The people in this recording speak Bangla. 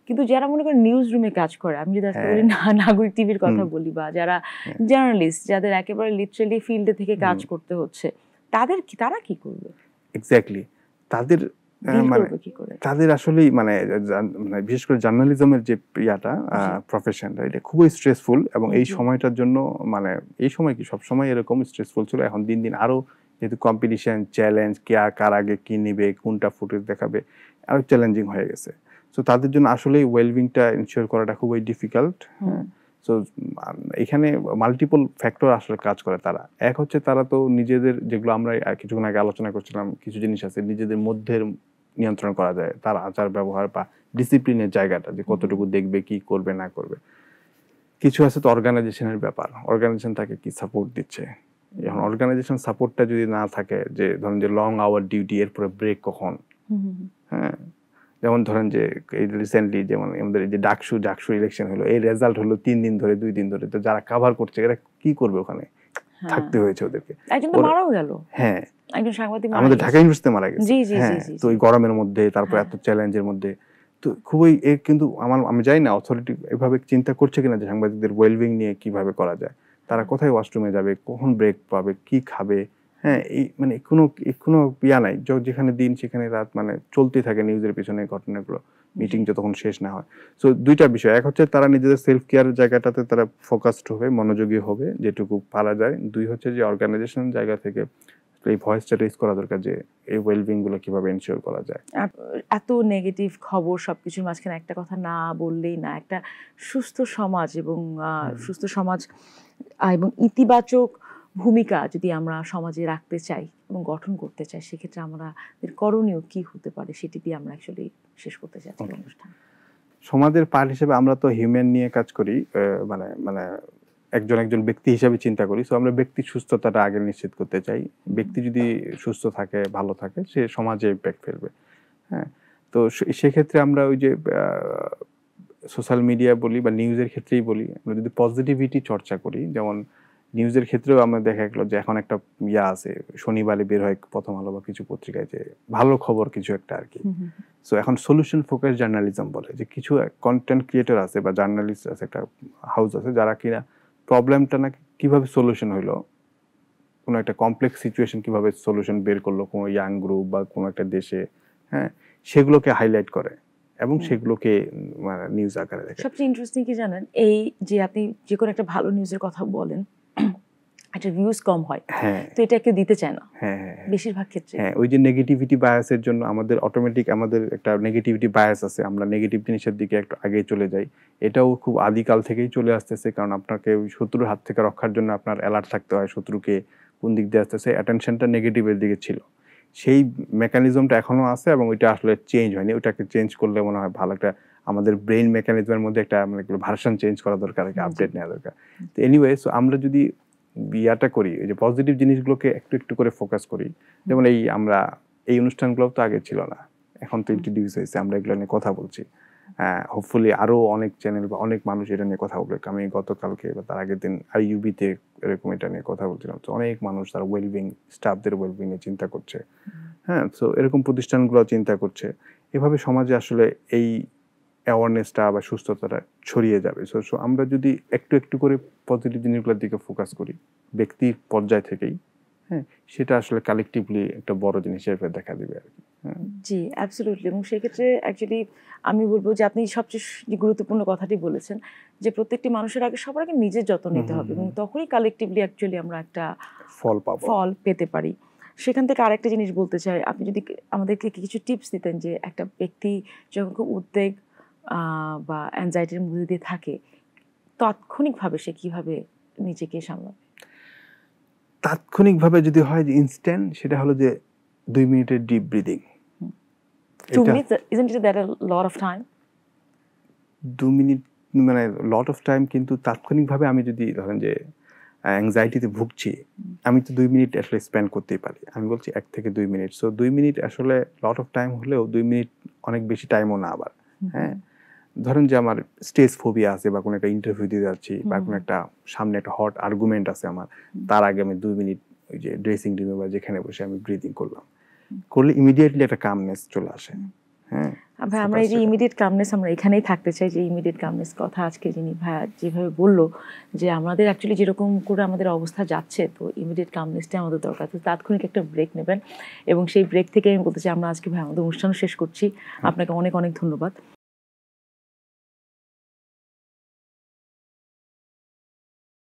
কিন্তু যারা মনে করেন নিউজ রুমে কাজ করে, আমি যদি আজকে বলি নাগরিক টিভির কথা বলি, বা যারা জার্নালিস্ট, যাদের একেবারে লিটারালি ফিল্ডে থেকে কাজ করতে হচ্ছে, তারা কি করবে? এক্স্যাক্টলি, তাদের তাদের আসলেই মানে বিশেষ করে জার্নালিজমের যে প্রফেশনটা, এটা খুবই স্ট্রেসফুল। এবং এই সময়টার জন্য মানে এই সময় কি সব সময় এরকম স্ট্রেসফুল ছিল, এখন দিন দিন আরো যেহেতু কম্পিটিশন, চ্যালেঞ্জ, কে কার আগে কি নিবে, কোনটা ফুটেজ দেখাবে, আরো চ্যালেঞ্জিং হয়ে গেছে। সো তাদের জন্য আসলে ওয়েলবিংটা ইনশিওর করাটা খুবই ডিফিকাল্ট। সো এখানে মাল্টিপল ফ্যাক্টর আসলে কাজ করে। তারা এক হচ্ছে, তারা তো নিজেদের, যেগুলো আমরা কিছুক্ষণ আগে আলোচনা করছিলাম, কিছু জিনিস আছে নিজেদের মধ্যে নিয়ন্ত্রণ করা যায়, তার আচার ব্যবহার বা ডিসিপ্লিনের জায়গাটা, যে কতটুকু দেখবে, কি করবে না করবে। কিছু আছে তো অর্গানাইজেশনের ব্যাপার, অর্গানাইজেশন তাকে কি সাপোর্ট দিচ্ছে। এখন অর্গানাইজেশন সাপোর্টটা যদি না থাকে, যে ধরেন যে লং আওয়ার ডিউটি, এরপরে ব্রেক কখন, হ্যাঁ, যেমন ধরেন যে এই রিসেন্টলি যেমন আমাদের এই যে ডাকসু ইলেকশন হলো, এই রেজাল্ট হলো 3 দিন ধরে, 2 দিন ধরে, তো যারা কভার করছে এরা কি করবে, ওখানে থাকতে হয়েছে ওদেরকে। একজন তো মারাও গেল, হ্যাঁ, একজন সাংবাদিক আমাদের ঢাকা ইউনিভার্সিটিতে মারা গেছে। হ্যাঁ, তো এই গরমের মধ্যে, তারপর এত চ্যালেঞ্জের মধ্যে, তো খুবই কিন্তু আমি জানি না অথরিটি এভাবে চিন্তা করছে কিনা যে সাংবাদিকদের ওয়েলবিং নিয়ে কিভাবে করা যায়, তারা কোথায় ওয়াশরুমে যাবে, কখন ব্রেক পাবে, কি খাবে। হ্যাঁ, এই মানে কোনো ইয়া নাই, যেখানে দিন সেখানে রাত, মানে চলতেই থাকে নিউজের পিছনে ঘটনাগুলো, মিটিং যতক্ষণ শেষ না হয়। সো দুইটা বিষয়, এক হচ্ছে তারা নিজেদের সেলফ কেয়ারের জায়গাটাতে তারা ফোকাসড হবে, মনোযোগী হবে যেটুকু পারা যায়। দুই হচ্ছে যে অর্গানাইজেশন জায়গা থেকে এই ভয়েসটা রেজ করা দরকার, যে এই ওয়েলবিং গুলো কিভাবে এনশিওর করা যায়। এত নেগেটিভ খবর সবকিছুর মাঝখানে একটা কথা না বললেই না, একটা সুস্থ সমাজ এবং এবং ইতিবাচক ভূমিকা যদি আমরা সমাজে রাখতে চাই এবং গঠন করতে চাই, সেক্ষেত্রে আমাদের করণীয় কি হতে পারে, সেটি দিয়ে আমরা অ্যাকচুয়ালি শেষ করতে চাই অনুষ্ঠান। সমাজের পার্ট হিসেবে আমরা তো হিউম্যান নিয়ে কাজ করি, মানে একজন ব্যক্তি হিসেবে চিন্তা করি। সো আমরা ব্যক্তির সুস্থতাটা আগে নিশ্চিত করতে চাই। ব্যক্তি যদি সুস্থ থাকে, ভালো থাকে, সে সমাজে ইম্প্যাক্ট ফেলবে। হ্যাঁ, তো সেক্ষেত্রে আমরা ওই যে সোশ্যাল মিডিয়া বলি বা নিউজের ক্ষেত্রেই বলি, আমরা যদি পজিটিভিটি চর্চা করি, যেমন নিউজের ক্ষেত্রেও আমরা দেখা গেল যে এখন একটা আছে, শনিবারে বের হয় প্রথম আলো বা কিছু পত্রিকায়, যে ভালো খবর কিছু একটা আর কি। সো এখন সলিউশন ফোকাস জার্নালিজম বলে, যে কিছু কন্টেন্ট ক্রিয়েটর আছে বা জার্নালিস্ট আছে, একটা হাউস আছে, যারা কিনা প্রবলেমটা না কিভাবে সলিউশন হইলো, কোনো একটা কমপ্লেক্স সিচুয়েশন কিভাবে সলিউশন বের করলো কোনো ইয়াং গ্রুপ বা কোনো একটা দেশে, হ্যাঁ, সেগুলোকে হাইলাইট করে এবং সেগুলোকে মানে নিউজ আকারে দেখে। সবচেয়ে ইন্টারেস্টিং কি জানেন, এই যে আপনি যে কোনো একটা ভালো নিউজের কথা বলেন, একটা ভিউজ কম হয়, তো এটা কেউ দিতে চায় না বেশিরভাগ ক্ষেত্রে। হ্যাঁ, ওই যে নেগেটিভিটি বায়াসের জন্য আমাদের অটোমেটিক আমাদের একটা নেগেটিভিটি বায়াস আছে, আমরা নেগেটিভ জিনিসের দিকে একটু আগে চলে যাই। এটাও খুব আদিকাল থেকেই চলে আসতেছে, কারণ আপনাকে ওই শত্রুর হাত থেকে রক্ষার জন্য আপনার অ্যালার্ট থাকতে হয়, শত্রুকে কোন দিক দিয়ে আসতেছে, অ্যাটেনশনটা নেগেটিভের দিকে ছিল। সেই মেকানিজমটা এখনো আছে এবং ওইটা আসলে চেঞ্জ হয়নি। ওইটাকে চেঞ্জ করলে মনে হয় ভালো একটা, আমাদের ব্রেইন মেকানিজমের মধ্যে একটা মানে ভার্সন চেঞ্জ করা দরকার, আপডেট নেওয়া দরকার। তো এনিওয়ে, সো আমরা যদি বিয়াটা করি, যে পজিটিভ জিনিসগুলোকে একটু একটু করে ফোকাস করি, যেমন আমরা এই অনুষ্ঠানগুলো তো আগে ছিল না, এখন তো ইন্ট্রোডিউস হয়েছে, আমরা এগুলো নিয়ে কথা বলছি। হোপফুলি আরো অনেক চ্যানেল বা অনেক মানুষ এটা নিয়ে কথা বলবে। আমি গতকালকে বা তার আগের দিন IUB-তে এরকম এটা নিয়ে কথা বলছিলাম, তো অনেক মানুষ তার ওয়েলবিং, স্টাফদের ওয়েলবিং নিয়ে চিন্তা করছে। হ্যাঁ, তো এরকম প্রতিষ্ঠানগুলো চিন্তা করছে। এভাবে সমাজে আসলে এই অ্যাওয়ারনেসটা বা সুস্থতাটা ছড়িয়ে যাবে। সো আমরা যদি একটু একটু করে পজিটিভ জিনিসগুলোর দিকে ফোকাস করি ব্যক্তির পর্যায় থেকেই, হ্যাঁ, সেটা আসলে কালেকটিভলি একটা বড় জিনিস হিসেবে দেখা দিবে আর কি। জি, অ্যাবসলিউটলি। এবং সেক্ষেত্রে অ্যাকচুয়ালি আমি বলবো যে আপনি সবচেয়ে গুরুত্বপূর্ণ কথাটি বলেছেন, যে প্রত্যেকটি মানুষের আগে সবার আগে নিজের যত্ন নিতে হবে, এবং তখনই কালেকটিভলি অ্যাকচুয়ালি আমরা একটা ফল পেতে পারি। সেখান থেকে আরেকটা জিনিস বলতে চাই, আপনি যদি আমাদেরকে কিছু টিপস দিতেন, যে একটা ব্যক্তি যখন খুব উদ্বেগ বা অ্যাংজাইটির মধ্যে দিয়ে থাকে, তাৎক্ষণিকভাবে সে কিভাবে নিজেকে সামলাবে? তাৎক্ষণিকভাবে যদি হয় যে ইনস্ট্যান্ট, সেটা হলো যে 2 মিনিটের deep breathing. 2 minutes, isn't it that a lot of time? 2 minute মানে লট অফ টাইম, কিন্তু তাৎক্ষণিকভাবে আমি যদি ধরেন যে অ্যাংজাইটিতে ভুগছি, আমি তো 2 মিনিট আসলে স্পেন্ড করতেই পারি। আমি বলছি 1 থেকে 2 মিনিট। সো 2 মিনিট আসলে লট অফ টাইম হলেও 2 মিনিট অনেক বেশি টাইমও না আবার। হ্যাঁ, ধরেন যে আমার স্টেজ ফোবিয়া আছে বা কোনো একটা ইন্টারভিউ দিতে যাচ্ছি বা কোনো একটা সামনে একটা হট আর্গুমেন্ট আছে আমার, তার আগে আমি 2 মিনিট ওই যে ড্রেসিং রুমে বা যেখানে বসে আমি ব্রিদিং করলাম, করলে ইমিডিয়েটলি একটা কামনেস চলে আসে। হ্যাঁ ভাই আমরা এই যে ইমিডিয়েট কামনেস আমরা এখানেই থাকতে চাই, যে ইমিডিয়েট কামনেস কথা আজকে যিনি ভাইয়া যেভাবে বললো যে আমাদের অ্যাকচুয়ালি যেরকম করে আমাদের অবস্থা যাচ্ছে, তো ইমিডিয়েট কামনেসটাই আমাদের দরকার। তো তাৎক্ষণিক একটা ব্রেক নেবেন, এবং সেই ব্রেক থেকে আমি বলতে চাই আমরা আজকে ভাই আমাদের অনুষ্ঠান শেষ করছি। আপনাকে অনেক অনেক ধন্যবাদ।